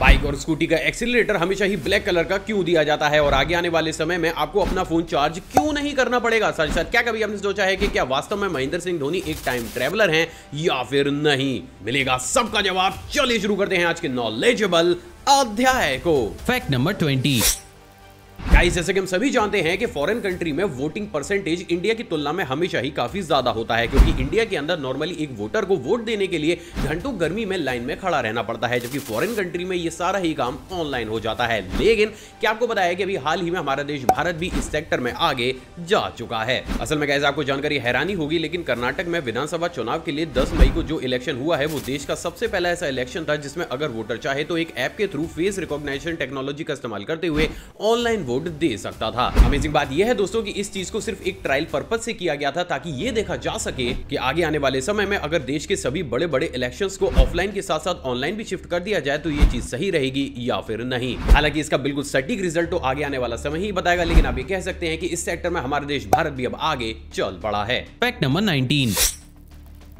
Bike और scooty का accelerator हमेशा ही ब्लैक कलर का क्यों दिया जाता है और आगे आने वाले समय में आपको अपना फोन चार्ज क्यों नहीं करना पड़ेगा? साथ ही साथ क्या कभी आपने सोचा है कि क्या वास्तव में महेंद्र सिंह धोनी एक टाइम ट्रैवलर हैं या फिर नहीं? मिलेगा सबका जवाब। चलिए शुरू करते हैं आज के नॉलेजेबल अध्याय को। Fact number 20। गाइस, जैसे कि हम सभी जानते हैं कि फॉरेन कंट्री में वोटिंग परसेंटेज इंडिया की तुलना में हमेशा ही काफी ज्यादा होता है, क्योंकि इंडिया के अंदर नॉर्मली एक वोटर को वोट देने के लिए घंटों गर्मी में लाइन में खड़ा रहना पड़ता है, जबकि फॉरेन कंट्री में ये सारा ही काम ऑनलाइन हो जाता है। लेकिन क्या आपको पता है कि अभी हाल ही में हमारा देश भारत भी इस सेक्टर में आगे जा चुका है? असल में गाइस, आपको जानकारी हैरानी होगी, लेकिन कर्नाटक में विधानसभा चुनाव के लिए 10 मई को जो इलेक्शन हुआ है वो देश का सबसे पहला ऐसा इलेक्शन था जिसमें अगर वोटर चाहे तो एक ऐप के थ्रू फेस रिकॉग्निशन टेक्नोलॉजी का इस्तेमाल करते हुए ऑनलाइन वोट दे सकता था। अमेजिंग बात यह है दोस्तों कि इस चीज को सिर्फ एक ट्रायल पर्पस से किया गया था ताकि यह देखा जा सके कि आगे आने वाले समय में अगर देश के सभी बड़े बड़े इलेक्शंस को ऑफलाइन के साथ साथ ऑनलाइन भी शिफ्ट कर दिया जाए तो ये चीज सही रहेगी या फिर नहीं। हालांकि इसका बिल्कुल सटीक रिजल्ट तो आगे आने वाला समय ही बताएगा, लेकिन आप ये कह सकते हैं कि इस सेक्टर में हमारा देश भारत भी अब आगे चल पड़ा है। Fact number 19।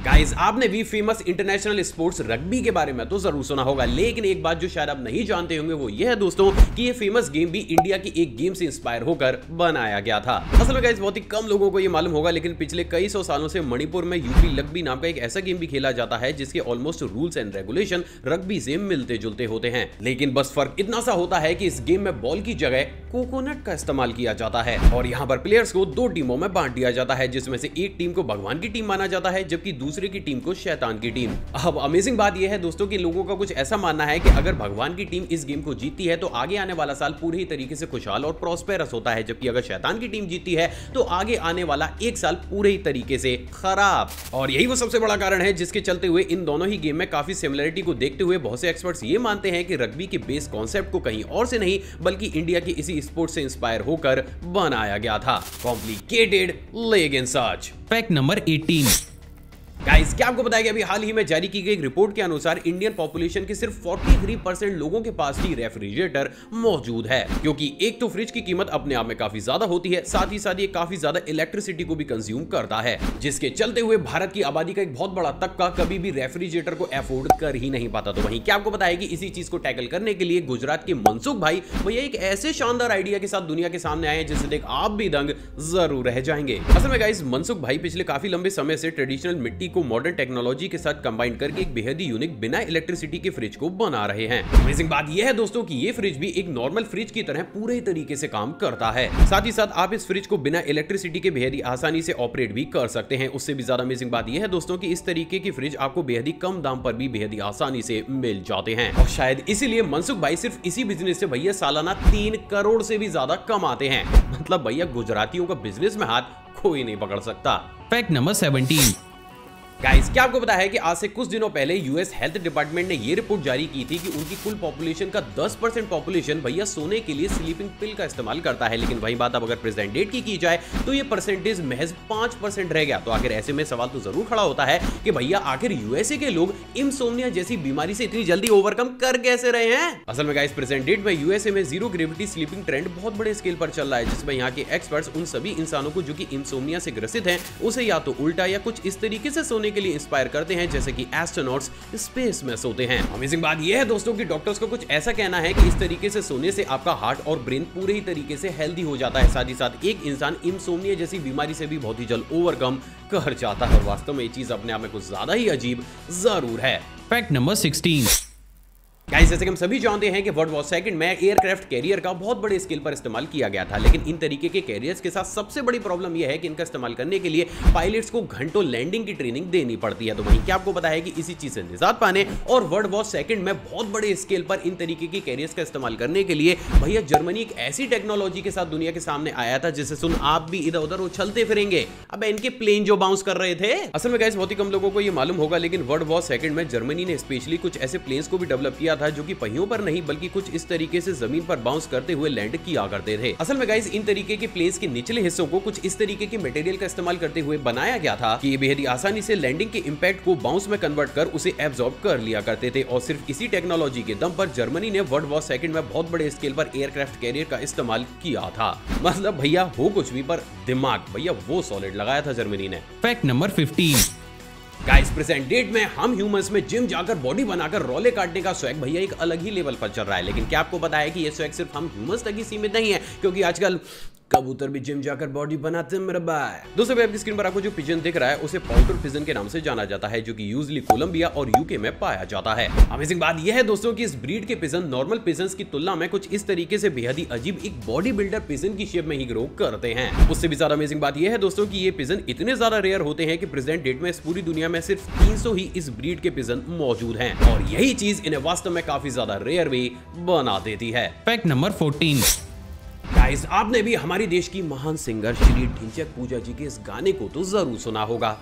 गाइस, आपने भी फेमस इंटरनेशनल स्पोर्ट्स रग्बी के बारे में तो जरूर सुना होगा, लेकिन एक बात जो शायद आप नहीं जानते होंगे वो ये है दोस्तों कि ये फेमस गेम भी इंडिया की एक गेम से इंस्पायर होकर बनाया गया था। असल में गाइस, बहुत ही कम लोगों को ये मालूम होगा, लेकिन पिछले कई सौ सालों से मणिपुर में यूपी रग्बी नाम का एक ऐसा गेम भी खेला जाता है जिसके almost rules and regulation rugby से मिलते जुलते होते हैं, लेकिन बस फर्क इतना सा होता है कि इस गेम में बॉल की जगह कोकोनट का इस्तेमाल किया जाता है और यहाँ पर प्लेयर्स को 2 टीमों में बांट दिया जाता है, जिसमें से एक टीम को भगवान की टीम माना जाता है जबकि दूसरे की टीम को शैतान की टीम। अब अमेजिंग बात यह है दोस्तों कि लोगों का कुछ ऐसा मानना है कि अगर भगवान की टीम इस गेम को जीतती है तो आगे आने वाला साल पूरी ही तरीके से खुशहाल और प्रॉस्पेरस होता है, जबकि अगर शैतान की टीम जीतती है तो आगे आने वाला एक साल पूरे ही तरीके से खराब। और यही वो सबसे बड़ा कारण है जिसके चलते हुए इन दोनों ही गेम में काफी सिमिलरिटी को देखते हुए बहुत से एक्सपर्ट्स ये मानते हैं कि रग्बी के बेस कॉन्सेप्ट को कहीं और से नहीं बल्कि इंडिया की इसी स्पोर्ट से इंस्पायर होकर बनाया गया था। कॉम्प्लिकेटेड लेकिन सच। Fact number 18। गाइस, क्या आपको बताया कि अभी हाल ही में जारी की गई एक रिपोर्ट के अनुसार इंडियन पॉपुलेशन के सिर्फ 43% लोगों के पास ही रेफ्रिजरेटर मौजूद है, क्योंकि एक तो फ्रिज की कीमत अपने आप में काफी ज्यादा होती है, साथ ही साथ ये काफी ज्यादा इलेक्ट्रिसिटी को भी कंज्यूम करता है, जिसके चलते हुए भारत की आबादी का एक बहुत बड़ा तबका कभी भी रेफ्रिजरेटर को अफोर्ड कर ही नहीं पाता। तो वहीं क्या आपको बताया कि इसी चीज को टैकल करने के लिए गुजरात के मनसुख भाई भैया एक ऐसे शानदार आइडिया के साथ दुनिया के सामने आए जिसे देख आप भी दंग जरूर रह जाएंगे। असल में गाइस, मनसुख भाई पिछले काफी लंबे समय से ट्रेडिशनल मिट्टी को मॉडर्न टेक्नोलॉजी के साथ कंबाइन करके एक बेहद ही यूनिक बिना इलेक्ट्रिसिटी के फ्रिज को बना रहे हैं। अमेजिंग बात यह है दोस्तों कि ये फ्रिज भी एक नॉर्मल फ्रिज की तरह पूरे तरीके से काम करता है। साथ ही साथ आप इस फ्रिज को बिना इलेक्ट्रिसिटी के बेहद ही आसानी से ऑपरेट भी कर सकते हैं। उससे भी ज्यादा अमेजिंग बात यह है दोस्तों कि इस तरीके की फ्रिज आपको बेहद ही कम दाम पर भी बेहद ही आसानी से मिल जाते हैं और शायद इसीलिए मनसुख भाई सिर्फ इसी बिजनेस से भैया सालाना 3 करोड़ से भी ज्यादा कमाते हैं। मतलब भैया गुजरातियों का बिजनेस में हाथ कोई नहीं पकड़ सकता। Fact number 17। गाइस, क्या आपको पता है कि आज से कुछ दिनों पहले यूएस हेल्थ डिपार्टमेंट ने यह रिपोर्ट जारी की थी कि उनकी कुल पॉपुलेशन का 10% पॉपुलेशन भैया सोने के लिए स्लीपिंग पिल का इस्तेमाल करता है, लेकिन वही बात अब अगर प्रेजेंट डेट की जाए तो ये परसेंटेज महज 5% रह गया। तो आखिर ऐसे में सवाल तो जरूर खड़ा होता है कि भैया आखिर यूएसए के लोग इंसोम्निया जैसी बीमारी से इतनी जल्दी ओवरकम कर कैसे रहे हैं? असल में गाइस, प्रेजेंट डेट में यूएसए में जीरो ग्रेविटी स्लीपिंग ट्रेंड बहुत बड़े स्केल पर चल रहा है, जिसमें यहाँ के एक्सपर्ट्स उन सभी इंसानों को जो कि इंसोम्निया से ग्रसित हैं उसे या तो उल्टा या कुछ इस तरीके से सोने के लिए इंस्पायर करते हैं जैसे कि एस्ट्रोनॉट्स स्पेस में सोते हैं। अमेजिंग बात यह है दोस्तों कि डॉक्टर्स को कुछ ऐसा कहना है कि इस तरीके से सोने से आपका हार्ट और ब्रेन पूरे ही तरीके से हेल्दी हो जाता है, साथ ही साथ एक इंसान इंसोम्निया जैसी बीमारी से भी बहुत ही जल्द ओवरकम कर जाता है। और वास्तव में ये चीज अपने आप में कुछ ज्यादा ही अजीब जरूर है। Fact number 16। गाइस, जैसे कि हम सभी जानते हैं कि वर्ल्ड वॉर सेकंड में एयरक्राफ्ट कैरियर का बहुत बड़े स्केल पर इस्तेमाल किया गया था, लेकिन इन तरीके के कैरियर्स के साथ सबसे बड़ी प्रॉब्लम यह है कि इनका इस्तेमाल करने के लिए पायलट्स को घंटों लैंडिंग की ट्रेनिंग देनी पड़ती है। तो वहीं क्या आपको पता है कि इसी चीज से निजात पाने और वर्ल्ड वॉर सेकंड में बहुत बड़े स्केल पर इन तरीके के कैरियर्स का इस्तेमाल करने के लिए भैया जर्मनी एक ऐसी टेक्नोलॉजी के साथ दुनिया के सामने आया था जिसे सुन आप भी इधर उधर उछलते फिरेंगे। अब इनके प्लेन जो बाउंस कर रहे थे। असल में गाइस, बहुत ही कम लोगों को यह मालूम होगा, लेकिन वर्ल्ड वॉर सेकंड में जर्मनी ने स्पेशली कुछ ऐसे प्लेन्स को भी डेवलप किया था जो कि पहियों पर नहीं बल्कि कुछ इस तरीके से जमीन पर बाउंस करते हुए लैंड किया करते थे। असल में गाइस, इन तरीके के प्लेन्स के निचले हिस्सों को कुछ इस तरीके के मटेरियल का इस्तेमाल करते हुए बनाया गया था कि ये बेहद ही आसानी से लैंडिंग के इंपैक्ट को बाउंस में कन्वर्ट कर उसे एब्जॉर्ब कर लिया करते थे। और सिर्फ इसी टेक्नोलॉजी के दम पर जर्मनी ने वर्ल्ड वॉर सेकंड में बहुत बड़े स्केल पर एयरक्राफ्ट कैरियर का इस्तेमाल किया था। मतलब भैया हो कुछ भी पर दिमाग भैया वो सॉलिड लगाया था जर्मनी ने। Fact number 15। Guys present date में हम ह्यूमंस में जिम जाकर बॉडी बनाकर रोले काटने का स्वैग भैया एक अलग ही लेवल पर चल रहा है। लेकिन क्या आपको पता है कि ये स्वैग सिर्फ हम ह्यूमंस तक ही सीमित नहीं है, क्योंकि आजकल कबूतर भी जिम जाकर बॉडी बनाते हैं मेरा भाई। दोस्तों आपकी स्क्रीन पर आपको जो पिजन दिख रहा है उसे पाउडर पिजन के नाम से जाना जाता है, जो कि यूजुअली कोलंबिया और यूके में पाया जाता है। अमेजिंग बात यह है दोस्तों कि इस ब्रीड के पिजन नॉर्मल पिजन्स की तुलना में कुछ इस तरीके से बेहद ही अजीब एक बॉडी बिल्डर पिजन की शेप में ही ग्रो करते हैं। उससे भी ज्यादा अमेजिंग बात यह है दोस्तों कि ये पिजन इतने ज्यादा रेयर होते हैं कि प्रेजेंट डेट में इस पूरी दुनिया में सिर्फ 300 ही इस ब्रीड के पिजन मौजूद हैं, और यही चीज इन्हें वास्तव में काफी ज्यादा रेयर भी बना देती है। Fact number 14। गाइस आपने भी हमारे देश की महान सिंगर श्री ढिंचैक पूजा जी के इस गाने को तो जरूर सुना होगा,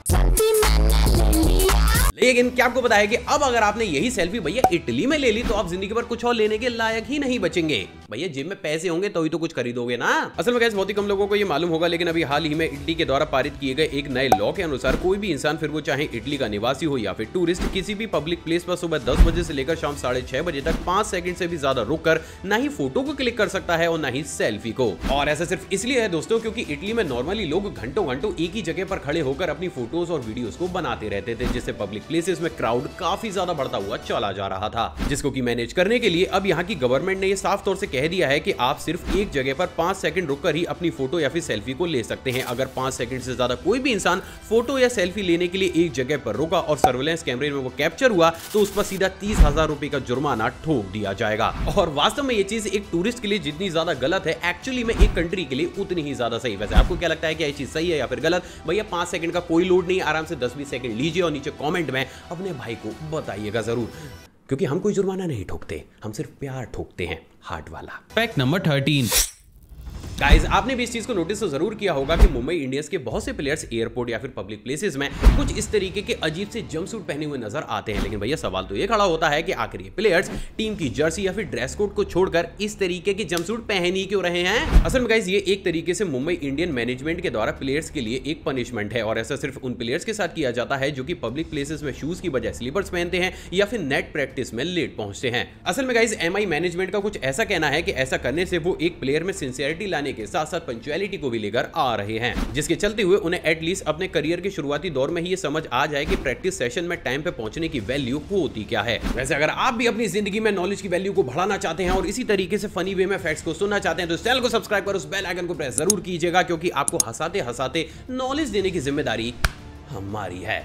लेकिन क्या आपको पता है कि अब अगर आपने यही सेल्फी भैया इटली में ले ली तो आप जिंदगी भर कुछ और लेने के लायक ही नहीं बचेंगे। भैया जेब में पैसे होंगे तो ही तो कुछ खरीदोगे ना। असल में गाइस बहुत ही कम लोगों को ये मालूम होगा, लेकिन अभी हाल ही में इटली के द्वारा पारित किए गए एक नए लॉ के अनुसार कोई भी इंसान, फिर वो चाहे इटली का निवासी हो या फिर टूरिस्ट, किसी भी पब्लिक प्लेस पर सुबह 10 बजे से लेकर शाम 6:30 बजे तक 5 सेकंड से भी ज्यादा रुककर ना ही फोटो को क्लिक कर सकता है और ना ही सेल्फी को। और ऐसा सिर्फ इसलिए है दोस्तों क्योंकि इटली में नॉर्मली लोग घंटों घंटों एक ही जगह पर खड़े होकर अपनी फोटोज और वीडियोस को बनाते रहते थे, जिससे पब्लिक प्लेसेस में क्राउड काफी ज्यादा बढ़ता हुआ चला जा रहा था, जिसको कि मैनेज करने के लिए अब यहाँ की गवर्नमेंट ने ये साफ तौर से कह दिया है कि आप सिर्फ एक जगह पर 5 सेकंड रुककर ही अपनी फोटो या फिर सेल्फी को ले सकते हैं। अगर 5 सेकंड से ज्यादा कोई भी इंसान फोटो या सेल्फी लेने के लिए एक जगह पर रुका और सर्वेलेंस कैमरे में वो कैप्चर हुआ तो उस पर सीधा 30,000 रुपए का जुर्माना ठोक दिया जाएगा। और वास्तव में ये चीज एक टूरिस्ट के लिए जितनी ज्यादा गलत है, एक्चुअली में एक कंट्री के लिए उतनी ही ज्यादा सही। वैसे आपको क्या लगता है कि ये चीज सही है या फिर गलत? भैया 5 सेकंड का कोई लोड नहीं, आराम से 10-20 सेकंड लीजिए और नीचे कमेंट में अपने भाई को बताइएगा जरूर, क्योंकि हम कोई जुर्माना नहीं ठोकते, हम सिर्फ प्यार ठोकते हैं, हार्ट वाला। Fact number 13। गाइस आपने भी इस चीज को नोटिस तो जरूर किया होगा कि मुंबई इंडियंस के बहुत से प्लेयर्स एयरपोर्ट या फिर पब्लिक प्लेसेस में कुछ इस तरीके के अजीब से जंपसूट पहने हुए नजर आते हैं। लेकिन भैया सवाल तो ये खड़ा होता है कि आखिर ये प्लेयर्स टीम की जर्सी या फिर ड्रेस कोड को छोड़कर इस तरीके के जंपसूट पहन ही क्यों रहे हैं? असल में गाइस ये एक तरीके से मुंबई इंडियन मैनेजमेंट के द्वारा प्लेयर्स के लिए एक पनिशमेंट है, और ऐसा सिर्फ उन प्लेयर्स के साथ किया जाता है जो कि पब्लिक प्लेसेस में शूज की बजाय स्लीपर्स पहनते हैं या फिर नेट प्रैक्टिस में लेट पहुंचते हैं। असल में गाइस एमआई मैनेजमेंट का कुछ ऐसा कहना है कि ऐसा करने से वो एक प्लेयर में सिंसियरिटी लाने के साथ साथ पंचुअलिटी को भी लेकर आ रहे हैं, जिसके चलते हुए उन्हें एटलीस्ट अपने करियर के शुरुआती दौर में ही ये समझ आ जाए कि प्रैक्टिस सेशन में टाइम पे पहुंचने की वैल्यू होती क्या है। वैसे अगर आप भी अपनी जिंदगी में नॉलेज की वैल्यू को बढ़ाना चाहते हैं और इसी तरीके से फनी वे में फैक्ट्स को सुनना चाहते हैं तो इस चैनल को सब्सक्राइब कर उस बेल आइकन को प्रेस जरूर कीजिएगा, क्योंकि आपको हंसाते हंसाते नॉलेज देने की जिम्मेदारी हमारी है।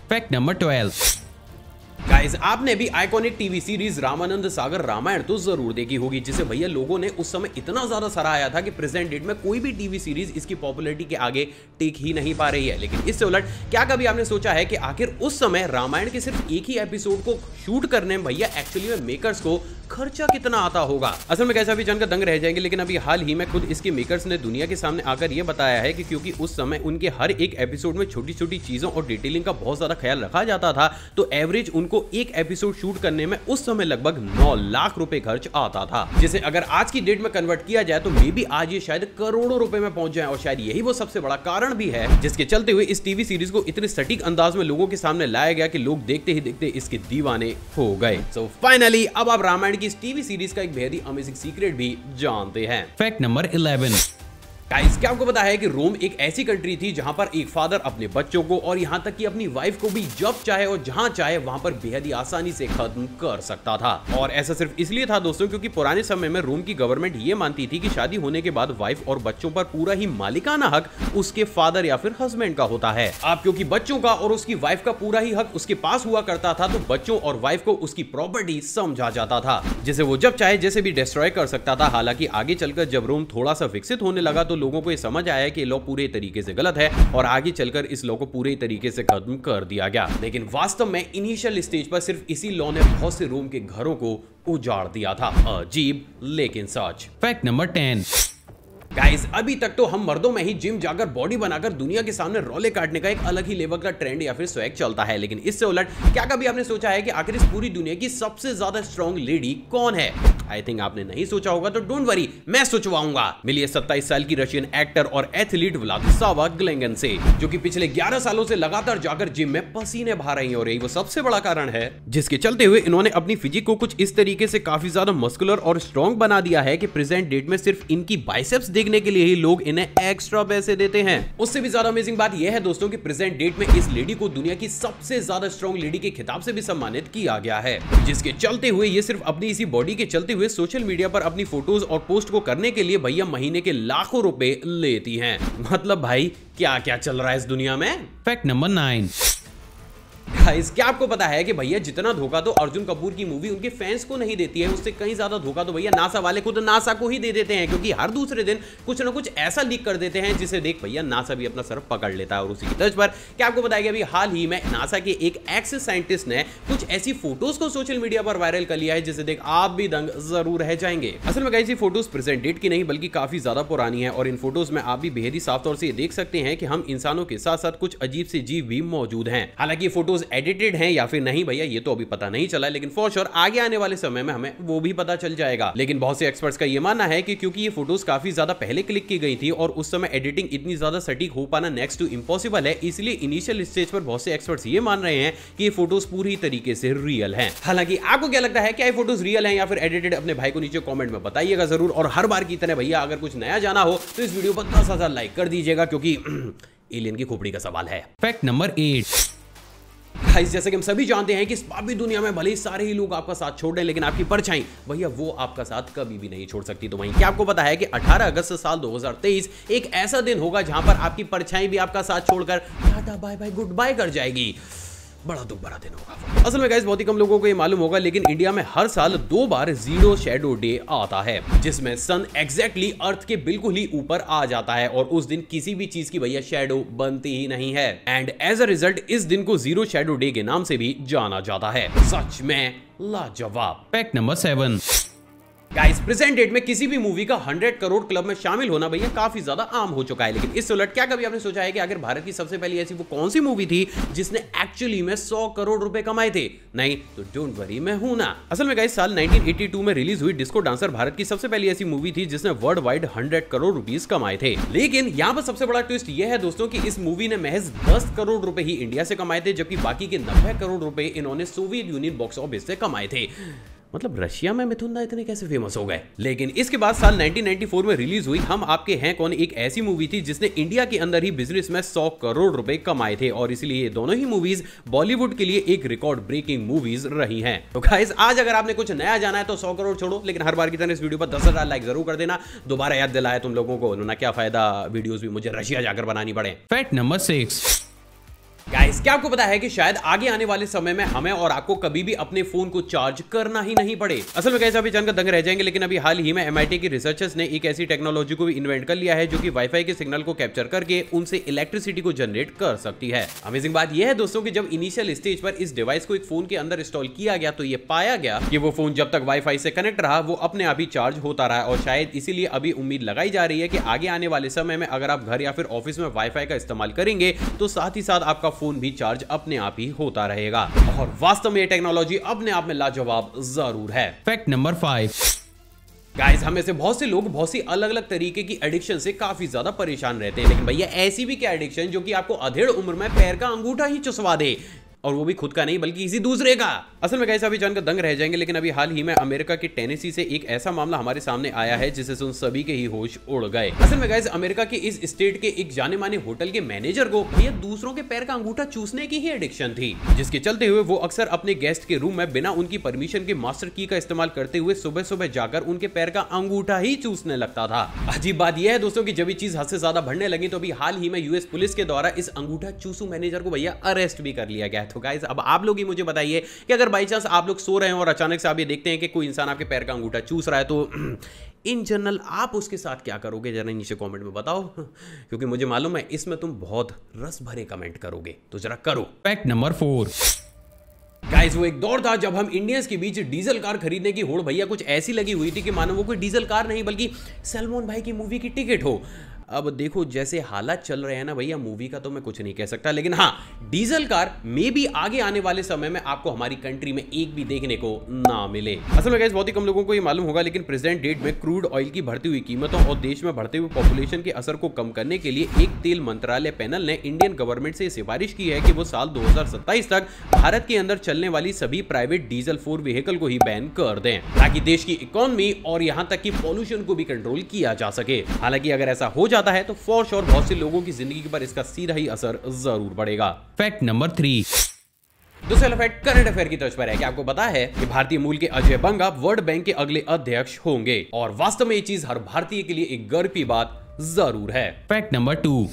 Fact number 12। गाइस आपने भी iconic TV series Ramanand Sagar Ramayan तो जरूर देखी होगी, जिसे भैया लोगों ने उस समय इतना ज्यादा सराहा था कि प्रेजेंट डेट में कोई भी टीवी सीरीज इसकी पॉपुलैरिटी के आगे टिक ही नहीं पा रही है। लेकिन इससे उलट क्या कभी आपने सोचा है कि आखिर उस समय रामायण के सिर्फ एक ही एपिसोड को शूट करने में भैया एक्चुअली में मेकर्स को खर्चा कितना आता होगा? असल में कैसा भी जानकर दंग रह जाएंगे, लेकिन अभी हाल ही में खुद इसके मेकर्स ने दुनिया के सामने आकर यह बताया है कि क्योंकि उस समय उनके हर एक एपिसोड में छोटी छोटी चीजों और डिटेलिंग का बहुत ज्यादा ख्याल रखा जाता था, तो एवरेज उनको एक एपिसोड शूट करने में उस समय लगभग 9 लाख रुपए खर्च आता था, जिसे अगर आज की डेट में कन्वर्ट किया जाए तो मे बी आज ये शायद करोड़ों रुपए में पहुंच जाए। और शायद यही वो सबसे बड़ा कारण भी है जिसके चलते हुए इस टीवी सीरीज को इतने सटीक अंदाज में लोगों के सामने लाया गया कि लोग देखते ही देखते इसके दीवाने हो गए। सो फाइनली अब आप रामायण की इस टीवी सीरीज का एक बेहद ही अमेजिंग सीक्रेट भी जानते हैं। Fact number 11। गाइस क्या आपको पता है कि रोम एक ऐसी कंट्री थी जहां पर एक फादर अपने बच्चों को और यहां तक कि अपनी वाइफ को भी जब चाहे और जहां चाहे वहां पर बेहद ही आसानी से खत्म कर सकता था। और ऐसा सिर्फ इसलिए था दोस्तों क्योंकि पुराने समय में रोम की गवर्नमेंट ये मानती थी कि शादी होने के बाद वाइफ और बच्चों पर पूरा ही मालिकाना हक उसके फादर या फिर हस्बैंड का होता है। अब क्योंकि बच्चों का और उसकी वाइफ का पूरा ही हक उसके पास हुआ करता था, तो बच्चों और वाइफ को उसकी प्रॉपर्टी समझा जाता था, जिसे वो जब चाहे जैसे भी डिस्ट्रॉय कर सकता था। हालांकि आगे चलकर जब रोम थोड़ा सा विकसित होने लगा तो लोगों को ये समझ आया कि लॉ पूरे तरीके से गलत है और आगे चलकर इस लॉ को पूरे तरीके से खत्म कर दिया गया। लेकिन वास्तव में इनिशियल स्टेज पर सिर्फ इसी लॉ ने बहुत से रोम के घरों को उजाड़ दिया था। अजीब लेकिन सच। Fact number 10। गाइस अभी तक तो हम मर्दों में ही जिम जाकर बॉडी बनाकर दुनिया के सामने रोले काटने का एक अलग ही लेवल का ट्रेंड या फिर स्वैग चलता है। लेकिन इससे उलट क्या कभी आपने सोचा है कि आखिर इस पूरी दुनिया की सबसे ज्यादा स्ट्रॉन्ग लेडी कौन है? आई थिंक आपने नहीं सोचा होगा, तो डोंट वरी, मैं सोचवाऊंगा। मिलिए 27 साल की रशियन एक्टर और एथलीट व्लादिस्लावा ग्लेंगन से, जो कि पिछले 11 सालों से लगातार जाकर जिम में पसीने बहा रही हैं, और यही वो सबसे बड़ा कारण है जिसके चलते हुए इन्होंने अपनी फिजिक को कुछ इस तरीके से काफी ज्यादा मस्कुलर और स्ट्रॉन्ग बना दिया है कि प्रेजेंट डेट में सिर्फ इनकी बाइसेप्स देखने के लिए ही लोग इन्हें एक्स्ट्रा पैसे देते हैं। उससे भी ज्यादा अमेजिंग बात यह है दोस्तों कि प्रेजेंट डेट में इस लेडी को दुनिया की सबसे ज्यादा स्ट्रॉन्ग लेडी के खिताब से भी सम्मानित किया गया है, जिसके चलते हुए ये सिर्फ अपनी इसी बॉडी के चलते हुए सोशल मीडिया पर अपनी फोटोज और पोस्ट को करने के लिए भैया महीने के लाखों रुपए लेती हैं। मतलब भाई क्या क्या चल रहा है इस दुनिया में। Fact number 9। गाइस, क्या आपको पता है कि भैया जितना धोखा तो अर्जुन कपूर की मूवी उनके फैंस को नहीं देती है, उससे कहीं ज्यादा धोखा तो भैया नासा वाले खुद नासा को ही दे देते हैं, क्योंकि हर दूसरे दिन कुछ ना कुछ ऐसा लीक कर देते हैं जिसे देख भैया नासा भी अपना सर पकड़ लेता है। और उसी की तर्ज पर क्या आपको पता है कि अभी हाल ही में नासा के एक एक्स साइंटिस्ट ने कुछ ऐसी फोटोज को सोशल मीडिया पर वायरल कर लिया है जिसे देख आप भी दंग जरूर रह जाएंगे। असल में गाइस, ये फोटोज प्रेजेंट डेट की नहीं बल्कि काफी ज्यादा पुरानी है और इन फोटोज में आप भी बेहद ही साफ तौर से देख सकते हैं कि हम इंसानों के साथ साथ कुछ अजीब से जीव भी मौजूद हैं। हालांकि ये फोटोज एडिटेड हैं या फिर नहीं भैया ये तो अभी पता नहीं चला, लेकिन फॉर श्योर आगे आने वाले समय में हमें वो भी पता चल जाएगा। लेकिन बहुत से एक्सपर्ट्स का ये मानना है कि क्योंकि ये फोटोज काफी ज्यादा पहले क्लिक की गई थी और उस समय एडिटिंग इतनी ज्यादा सटीक हो पाना नेक्स्ट टू इम्पॉसिबल है, इसलिए इनिशियल स्टेज पर बहुत से एक्सपर्ट्स ये मान रहे हैं कि ये फोटोज पूरी तरीके से रियल हैं। हालांकि आपको क्या लगता है, क्या ये फोटोज रियल हैं या फिर एडिटेड? अपने भाई को नीचे कमेंट में बताइएगा जरूर। और हर बार की तरह भैया अगर कुछ नया जाना हो तो इस वीडियो पर 10,000 लाइक कर दीजिएगा, क्योंकि एलियन की खोपड़ी का सवाल है। Fact number 8। गाइस, जैसे कि हम सभी जानते हैं कि इस पापी दुनिया में भले ही सारे ही लोग आपका साथ छोड़ दें, लेकिन आपकी परछाई भैया वो आपका साथ कभी भी नहीं छोड़ सकती। तो वहीं क्या आपको पता है कि 18 अगस्त साल 2023 एक ऐसा दिन होगा जहां पर आपकी परछाई भी आपका साथ छोड़कर ta ta bye bye good bye कर जाएगी। बड़ा दुख भरा दिन होगा। असल में गाइस, बहुत ही कम लोगों को ये मालूम होगा, लेकिन इंडिया में हर साल 2 बार जीरो शैडो डे आता है, जिसमें सन एग्जैक्टली अर्थ के बिल्कुल ही ऊपर आ जाता है और उस दिन किसी भी चीज की भैया शैडो बनती ही नहीं है। एंड एज अ रिजल्ट इस दिन को जीरो शैडो डे के नाम से भी जाना जाता है। सच में लाजवाब। Fact number 7। Guys, present date में किसी भी मूवी का 100 करोड़ क्लब में शामिल होना भैया काफी ज्यादा आम हो चुका है, लेकिन इससे उलट क्या कभी आपने सोचा है कि अगर भारत की सबसे पहली ऐसी वो कौन सी मूवी थी जिसने एक्चुअली में 100 करोड़ रुपए कमाए थे? नहीं तो डोंट वरी, मैं हूं ना। असल में गाइस, साल 1982 में रिलीज हुई डिस्को डांसर भारत की सबसे पहली ऐसी मूवी थी जिसने वर्ल्ड वाइड 100 करोड़ रुपीस कमाए थे। लेकिन यहाँ पर सबसे बड़ा ट्विस्ट यह है दोस्तों कि इस मूवी ने महज 10 करोड़ रुपए ही इंडिया से कमाए थे, जबकि बाकी के 90 करोड़ रुपए इन्होंने सोवियत यूनियन बॉक्स ऑफिस से कमाए थे। मतलब रशिया में मिथुन दा इतने कैसे फेमस हो गए? लेकिन इसके बाद साल 1994 में रिलीज हुई हम आपके हैं कौन, एक ऐसी मूवी थी जिसने इंडिया के अंदर ही बिजनेस में 100 करोड़ रुपए कमाए थे और इसलिए ये दोनों ही मूवीज बॉलीवुड के लिए एक रिकॉर्ड ब्रेकिंग मूवीज रही हैं। तो गाइस, आज अगर आपने कुछ नया जाना है तो 100 करोड़ छोड़ो, लेकिन हर बार की तरह इस वीडियो पर 10,000 लाइक जरूर कर देना। दोबारा याद दिलाया तुम लोगों को, ना क्या फायदा वीडियोस भी मुझे रशिया जाकर बनानी पड़े। Fact number 6। गाइस, क्या आपको पता है कि शायद आगे आने वाले समय में हमें और आपको कभी भी अपने फोन को चार्ज करना ही नहीं पड़े? असल में गाइस, अभी जानकर दंग रह जाएंगे, लेकिन अभी हाल ही में MIT के रिसर्चर्स ने एक ऐसी टेक्नोलॉजी को भी इन्वेंट कर लिया है जो कि वाईफाई के सिग्नल को कैप्चर करके उनसे इलेक्ट्रिसिटी को जनरेट कर सकती है। अमेजिंग बात यह है दोस्तों कि जब इनिशियल स्टेज पर इस डिवाइस को एक फोन के अंदर इंस्टॉल किया गया तो यह पाया गया कि वो फोन जब तक वाईफाई से कनेक्ट रहा वो अपने आप ही चार्ज होता रहा, और शायद इसीलिए अभी उम्मीद लगाई जा रही है कि आगे आने वाले समय में अगर आप घर या फिर ऑफिस में वाईफाई का इस्तेमाल करेंगे तो साथ ही साथ आपका फोन भी चार्ज अपने आप ही होता रहेगा। और वास्तव में ये टेक्नोलॉजी अपने आप में लाजवाब जरूर है। Fact number 5। गाइस, हमें से बहुत से लोग बहुत सी अलग अलग तरीके की एडिक्शन से काफी ज्यादा परेशान रहते हैं, लेकिन भैया ऐसी भी क्या एडिक्शन जो कि आपको अधेड़ उम्र में पैर का अंगूठा ही चुसवा दे, और वो भी खुद का नहीं बल्कि किसी दूसरे का। असल में गाइस, अभी जानकर दंग रह जाएंगे, लेकिन अभी हाल ही में अमेरिका के टेनेसी से एक ऐसा मामला हमारे सामने आया है जिसे सुन सभी के ही होश उड़ गए। असल में गाइस, अमेरिका के इस स्टेट के एक जाने माने होटल के मैनेजर को भैया दूसरों के पैर का अंगूठा चूसने की ही एडिक्शन थी, जिसके चलते हुए वो अक्सर अपने गेस्ट के रूम में बिना उनकी परमिशन के मास्टर की का इस्तेमाल करते हुए सुबह सुबह जाकर उनके पैर का अंगूठा ही चूसने लगता था। अजीब बात यह है दोस्तों कि जब ये चीज हद से ज्यादा बढ़ने लगी तो अभी हाल ही में यूएस पुलिस के द्वारा इस अंगूठा चूसू मैनेजर को भैया अरेस्ट भी कर लिया गया। तो गाइस, अब आप लोग ही मुझे बताइए कि अगर बाई चांस आप लोग सो रहे हैं और अचानक से आप ये देखते हैं कि कोई इंसान आपके पैर का अंगूठा चूस रहा है तो इन जनरल आप उसके साथ क्या करोगे? जरा नीचे कमेंट में बताओ, क्योंकि मुझे मालूम है इसमें तुम बहुत रस भरे कमेंट करोगे, तो जरा करो। Fact number 4। गाइस, वो एक दौर था जब हम इंडियंस के बीच डीजल कार खरीदने की होड़ भैया कुछ ऐसी लगी हुई थी कि मानो वो कोई डीजल कार नहीं बल्कि सलमान भाई की मूवी की टिकट हो। अब देखो जैसे हालात चल रहे हैं ना भैया, मूवी का तो मैं कुछ नहीं कह सकता, लेकिन हाँ डीजल कार में भी आगे आने वाले समय में आपको हमारी कंट्री में एक भी देखने को ना मिले। असल में गाइस बहुत ही कम लोगों को ये मालूम होगा, लेकिन प्रेजेंट डेट में क्रूड ऑयल की बढ़ती हुई कीमतों और देश में बढ़ते हुए पॉपुलेशन के असर को कम करने के लिए एक तेल मंत्रालय पैनल ने इंडियन गवर्नमेंट से सिफारिश की है कि वो साल 2027 तक भारत के अंदर चलने वाली सभी प्राइवेट डीजल 4 व्हीकल को ही बैन कर दें, ताकि देश की इकोनॉमी और यहां तक कि पॉल्यूशन को भी कंट्रोल किया जा सके। हालांकि अगर ऐसा हो जाता है तो फॉर श्योर बहुत से लोगों की जिंदगी पर इसका सीधा ही असर जरूर पड़ेगा। Fact number 3। दूसरा फैक्ट करंट अफेयर की तर्ज पर है कि आपको पता है कि भारतीय मूल के अजय बंगा वर्ल्ड बैंक के अगले अध्यक्ष होंगे, और वास्तव में ये चीज हर भारतीय के लिए एक गर्व की बात जरूर है। Fact number 2।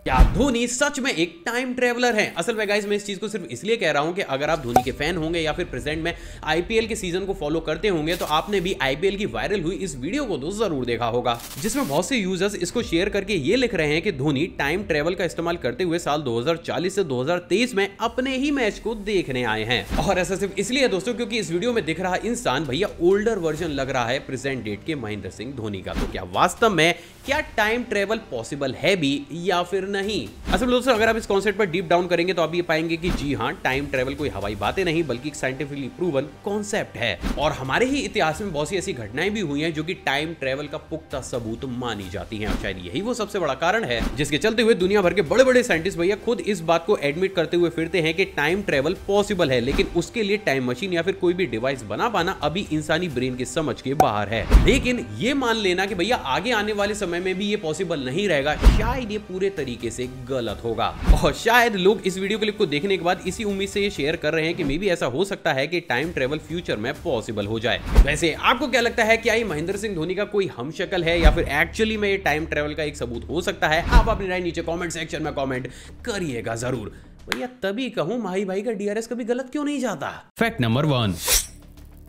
क्या धोनी सच में एक टाइम ट्रेवलर है? असल में गाइस मैं इस चीज को सिर्फ इसलिए कह रहा हूं कि अगर आप धोनी के फैन होंगे या फिर प्रेजेंट में आईपीएल के सीजन को फॉलो करते होंगे तो आपने भी आईपीएल की वायरल हुई इस वीडियो को तो जरूर देखा होगा, जिसमें बहुत से यूजर्स इसको शेयर करके ये लिख रहे हैं कि धोनी टाइम ट्रेवल का इस्तेमाल करते हुए साल 2040 से 2023 में अपने ही मैच को देखने आए हैं। और ऐसा सिर्फ इसलिए दोस्तों क्योंकि इस वीडियो में दिख रहा इंसान भैया ओल्डर वर्जन लग रहा है प्रेजेंट डेट के महेंद्र सिंह धोनी का। तो क्या वास्तव में क्या टाइम ट्रेवल पॉसिबल है भी या फिर नहीं? असल में दोस्तों अगर आप इस कॉन्सेप्ट पर डीप डाउन करेंगे तो आप ये पाएंगे कि जी हाँ, टाइम ट्रेवल कोई हवाई बातें नहीं बल्कि एक साइंटिफिकली प्रूवन कॉन्सेप्ट है, और हमारे ही इतिहास में बहुत सी ऐसी घटनाएं भी हुई हैं जो कि टाइम ट्रेवल का पुख्ता सबूत मानी जाती हैं। शायद यही वो सबसे बड़ा कारण है जिसके चलते हुए दुनिया भर के बड़े बड़े साइंटिस्ट भैया खुद इस बात को एडमिट करते हुए फिरते हैं कि टाइम ट्रेवल पॉसिबल है, लेकिन उसके लिए टाइम मशीन या फिर कोई भी डिवाइस बना पाना अभी इंसानी ब्रेन के समझ के बाहर है। लेकिन ये मान लेना कि भैया आगे आने वाले समय में भी ये पॉसिबल नहीं रहेगा, शायद ये पूरे तरीके से गलत होगा। और शायद लोग इस वीडियो क्लिप को देखने के बाद इसी उम्मीद से ये शेयर कर रहे हैं कि मे बी ऐसा हो सकता है कि टाइम ट्रेवल फ्यूचर में पॉसिबल हो जाए। वैसे आपको क्या लगता है, क्या ये महेंद्र सिंह धोनी का कोई हमशक्ल है या फिर एक्चुअली में ये टाइम ट्रेवल का एक सबूत हो सकता है? आप अपनी राय नीचे कमेंट सेक्शन में कमेंट करिएगा जरूर। भैया तभी कहूं माही भाई का डीआरएस कभी गलत क्यों नहीं जाता। Fact number 1।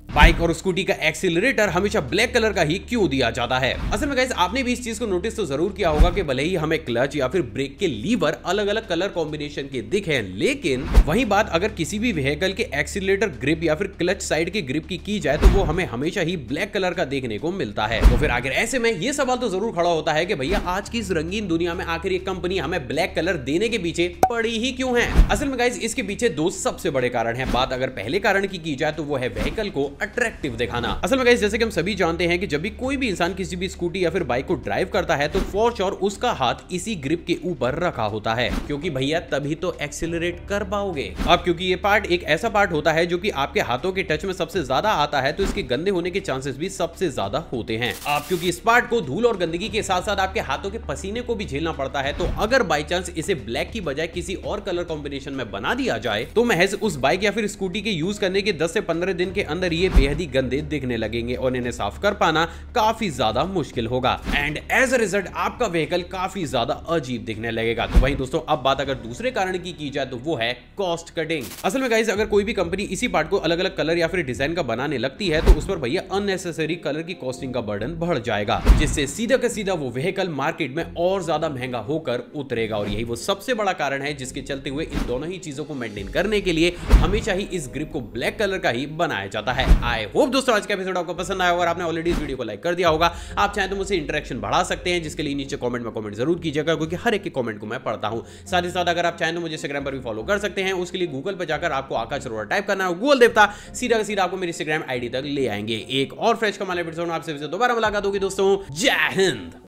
बाइक और स्कूटी का एक्सीलरेटर हमेशा ब्लैक कलर का ही क्यों दिया जाता है? असल में गाइस आपने भी इस चीज को नोटिस तो जरूर किया होगा कि भले ही हमें क्लच या फिर ब्रेक के लीवर अलग अलग कलर कॉम्बिनेशन के दिखे, लेकिन वही बात अगर किसी भी व्हीकल के एक्सीलरेटर ग्रिप या फिर क्लच साइड के ग्रिप की जाए तो वो हमें हमेशा ही ब्लैक कलर का देखने को मिलता है। तो फिर आखिर ऐसे में ये सवाल तो जरूर खड़ा होता है कि भैया आज की इस रंगीन दुनिया में आखिर ये कंपनी हमें ब्लैक कलर देने के पीछे पड़ी ही क्यों है? असल में गाइस इसके पीछे दो सबसे बड़े कारण है। बात अगर पहले कारण की जाए तो वो है व्हीकल को अट्रैक्टिव दिखाना। असल में गाइस जैसे कि हम सभी जानते हैं कि जब भी कोई भी इंसान किसी भी स्कूटी या फिर बाइक को ड्राइव करता है तो फॉर श्योर उसका हाथ इसी ग्रिप के ऊपर रखा होता है, क्योंकि भैया तभी तो एक्सीलरेट कर पाओगे। अब क्योंकि ये पार्ट एक ऐसा पार्ट होता है जो कि आपके हाथों के टच में सबसे ज्यादा आता है, तो इसके गंदे होने के चांसेस भी सबसे ज्यादा होते हैं। अब क्योंकि इस पार्ट को धूल और गंदगी के साथ साथ आपके हाथों के पसीने को भी झेलना पड़ता है, तो अगर बाई चांस इसे ब्लैक की बजाय किसी और कलर कॉम्बिनेशन में बना दिया जाए तो महज उस बाइक या फिर स्कूटी के यूज करने के 10 से 15 दिन के अंदर ये बेहद ही गंदे दिखने लगेंगे और इन्हें साफ कर पाना काफी ज्यादा मुश्किल होगा, एंड एज अ रिजल्ट आपका व्हीकल काफी ज्यादा अजीब दिखने लगेगा। तो वहीं दोस्तों अब बात अगर दूसरे कारण की जाए तो वो है कॉस्ट कटिंग। असल में गाइस अगर कोई भी कंपनी इसी पार्ट को अलग अलग कलर या फिर डिजाइन का बनाने लगती है तो उस पर भैया अननेसेसरी कलर की कॉस्टिंग का बर्डन बढ़ जाएगा, जिससे सीधा का सीधा वो व्हीकल मार्केट में और ज्यादा महंगा होकर उतरेगा। और यही वो सबसे बड़ा कारण है जिसके चलते हुए इन दोनों ही चीजों को मेंटेन करने के लिए हमेशा ही इस ग्रिप को ब्लैक कलर का ही बनाया जाता है। आई होप दोस्तों आज का एपिसोड आपको पसंद आया होगा, आपने ऑलरेडी इस वीडियो को लाइक कर दिया होगा। आप चाहें तो मुझसे इंटरेक्शन बढ़ा सकते हैं, जिसके लिए नीचे कमेंट में कमेंट जरूर कीजिएगा, क्योंकि हर एक के कमेंट को मैं पढ़ता हूं। साथ ही साथ अगर आप चाहें तो मुझे इंस्टाग्राम पर भी फॉलो कर सकते हैं। उसके लिए गूगल पर जाकर आपको आकाश अरोड़ा टाइप करना है, गूगल देवता सीधा सीधा आपको मेरी इंस्टाग्राम आईडी तक ले आएंगे। एक और फ्रेश कमाल एपिसोड में आपसे दोबारा मुलाकात होगी दोस्तों। जय हिंद।